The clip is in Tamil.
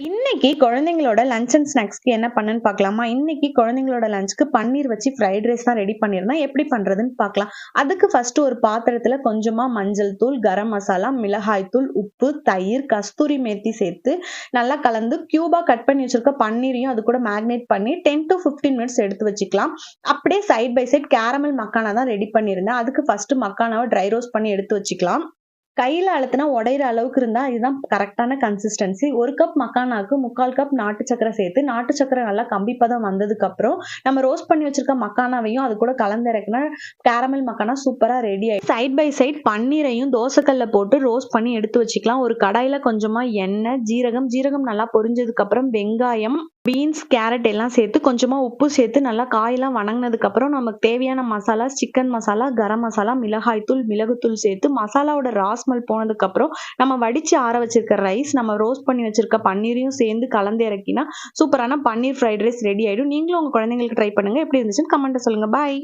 இன்னைக்கு குழந்தைங்களோட லஞ்ச் அண்ட் ஸ்நாக்ஸ்க்கு என்ன பண்ணேன்னு பார்க்கலாமா? இன்னைக்கு குழந்தைங்களோட லஞ்ச்க்கு பன்னீர் வச்சு ஃப்ரைட் ரைஸ் தான் ரெடி பண்ணியிருந்தேன். எப்படி பண்றதுன்னு பார்க்கலாம். அதுக்கு ஃபர்ஸ்ட் ஒரு பாத்திரத்துல கொஞ்சமா மஞ்சள் தூள், கரம் மசாலா, மிளகாய் தூள், உப்பு, தயிர், கஸ்தூரி மேத்தி சேர்த்து நல்லா கலந்து கியூபா கட் பண்ணி வச்சிருக்க பன்னீரையும் அது கூட மேரினேட் பண்ணி 10 to 15 மினிட்ஸ் எடுத்து வச்சுக்கலாம். அப்படியே side by side caramel makhana தான் ரெடி பண்ணியிருந்தேன். அதுக்கு ஃபர்ஸ்ட் மக்கானாவை ட்ரை ரோஸ்ட் பண்ணி எடுத்து வச்சுக்கலாம். கையில அழுத்தினா உடையிற அளவுக்கு இருந்தா இதுதான் கரெக்டான கன்சிஸ்டன்சி. 1 கப் மக்கானாக்கு 3/4 கப் நாட்டு சர்க்கரை சேர்த்து, நாட்டு சர்க்கரை நல்லா கம்பி பதம் வந்ததுக்கு அப்புறம் நம்ம ரோஸ்ட் பண்ணி வச்சிருக்க மக்கானாவையும் அது கூட கலந்து இறக்குனா கேரமல் மக்கானா சூப்பரா ரெடி ஆயிடும். சைட் பை சைட் பன்னீரையும் தோசைக்கல்ல போட்டு ரோஸ்ட் பண்ணி எடுத்து வச்சுக்கலாம். ஒரு கடாயில கொஞ்சமா எண்ணெய், ஜீரகம் நல்லா பொரிஞ்சதுக்கு அப்புறம் வெங்காயம், பீன்ஸ், கேரட் எல்லாம் சேர்த்து கொஞ்சமா உப்பு சேர்த்து நல்லா காயெல்லாம் வணங்கினதுக்கு அப்புறம் நமக்கு தேவையான மசாலா, சிக்கன் மசாலா, கரம் மசாலா, மிளகாய் தூள், மிளகுத்தூள் சேர்த்து மசாலாவோட ராஸ்மல் போனதுக்கு அப்புறம் நம்ம வடிச்சு ஆற வச்சிருக்க ரைஸ், நம்ம ரோஸ்ட் பண்ணி வச்சிருக்க பன்னீரையும் சேர்ந்து கலந்து இறக்கினா சூப்பரான பன்னீர் ஃப்ரைட் ரைஸ் ரெடி ஆயிடும். நீங்களும் உங்க குழந்தைங்களுக்கு ட்ரை பண்ணுங்க. எப்படி இருந்துச்சுன்னு கமெண்ட்ல சொல்லுங்க. பாய்.